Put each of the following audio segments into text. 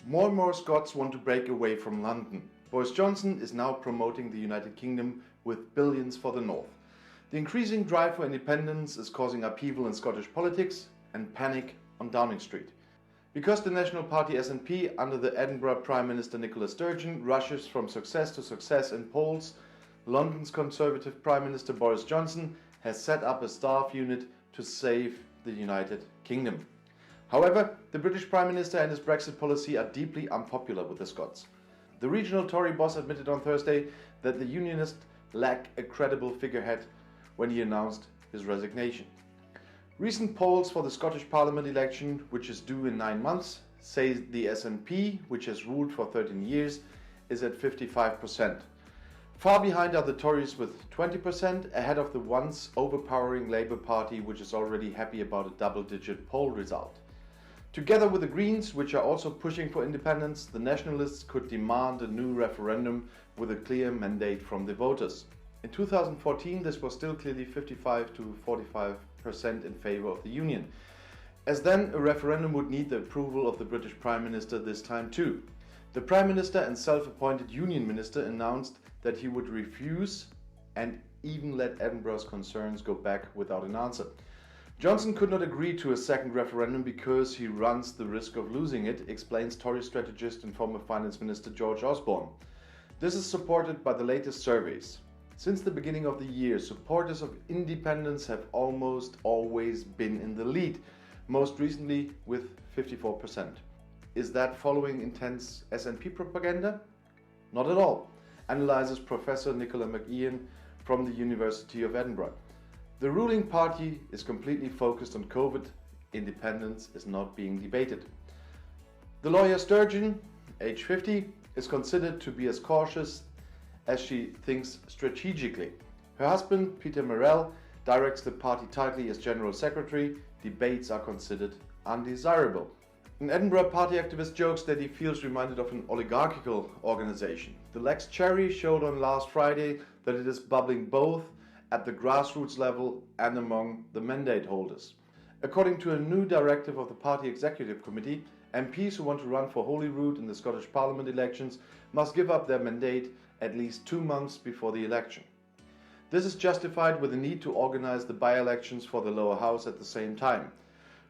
More and more Scots want to break away from London. Boris Johnson is now promoting the United Kingdom with billions for the north. The increasing drive for independence is causing upheaval in Scottish politics and panic on Downing Street. Because the National Party SNP under the Edinburgh Prime Minister Nicola Sturgeon rushes from success to success in polls, London's Conservative Prime Minister Boris Johnson has set up a staff unit to save the United Kingdom. However, the British Prime Minister and his Brexit policy are deeply unpopular with the Scots. The regional Tory boss admitted on Thursday that the Unionists lack a credible figurehead when he announced his resignation. Recent polls for the Scottish Parliament election, which is due in 9 months, say the SNP, which has ruled for 13 years, is at 55%. Far behind are the Tories with 20%, ahead of the once overpowering Labour Party, which is already happy about a double-digit poll result. Together with the Greens, which are also pushing for independence, the Nationalists could demand a new referendum with a clear mandate from the voters. In 2014, this was still clearly 55 to 45% in favour of the Union, as then a referendum would need the approval of the British Prime Minister this time too. The Prime Minister and self-appointed Union Minister announced that he would refuse and even let Edinburgh's concerns go back without an answer. Johnson could not agree to a second referendum because he runs the risk of losing it, explains Tory strategist and former Finance Minister George Osborne. This is supported by the latest surveys. Since the beginning of the year, supporters of independence have almost always been in the lead, most recently with 54%. Is that following intense SNP propaganda? Not at all, analyses Professor Nicola from the University of Edinburgh. The ruling party is completely focused on COVID. Independence is not being debated. The lawyer Sturgeon, age 50, is considered to be as cautious as she thinks strategically. Her husband, Peter Morrell, directs the party tightly as General Secretary. Debates are considered undesirable. An Edinburgh party activist jokes that he feels reminded of an oligarchical organization. The Lex Cherry showed on last Friday that it is bubbling both at the grassroots level and among the mandate holders. According to a new directive of the party executive committee, MPs who want to run for Holyrood in the Scottish Parliament elections must give up their mandate at least 2 months before the election. This is justified with the need to organise the by-elections for the lower house at the same time.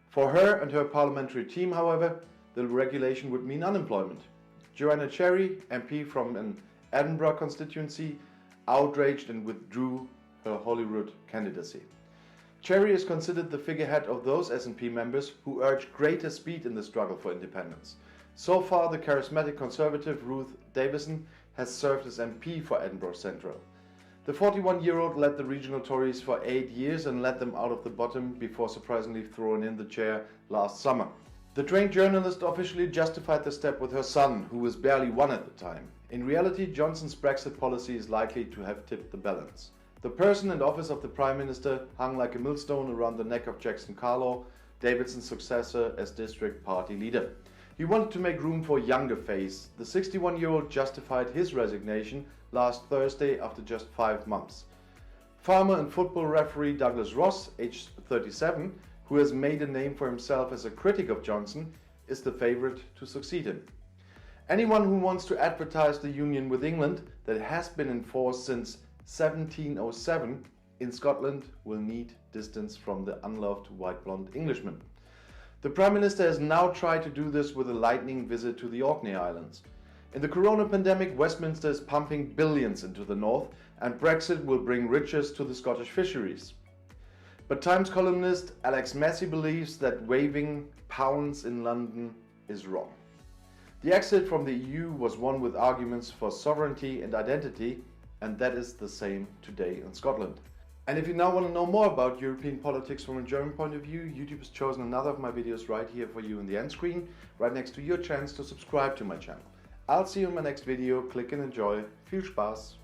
For her and her parliamentary team, however, the regulation would mean unemployment. Joanna Cherry, MP from an Edinburgh constituency, outraged and withdrew her Holyrood candidacy. Cherry is considered the figurehead of those SNP members who urge greater speed in the struggle for independence. So far, the charismatic Conservative Ruth Davison has served as MP for Edinburgh Central. The 41-year-old led the regional Tories for 8 years and led them out of the bottom before surprisingly throwing in the chair last summer. The trained journalist officially justified the step with her son, who was barely 1 at the time. In reality, Johnson's Brexit policy is likely to have tipped the balance. The person and office of the Prime Minister hung like a millstone around the neck of Jackson Carlaw, Davidson's successor as district party leader. He wanted to make room for a younger face. The 61-year-old justified his resignation last Thursday after just 5 months. Farmer and football referee Douglas Ross, aged 37, who has made a name for himself as a critic of Johnson, is the favourite to succeed him. Anyone who wants to advertise the union with England that has been in force since 1707 in Scotland will need distance from the unloved white-blonde Englishman. The Prime Minister has now tried to do this with a lightning visit to the Orkney Islands. In the corona pandemic, Westminster is pumping billions into the north, and Brexit will bring riches to the Scottish fisheries. But Times columnist Alex Massey believes that waving pounds in London is wrong. The exit from the EU was won with arguments for sovereignty and identity, and that is the same today in Scotland. And if you now want to know more about European politics from a German point of view, YouTube has chosen another of my videos right here for you in the end screen, right next to your chance to subscribe to my channel. I'll see you in my next video. Click and enjoy. Viel Spaß!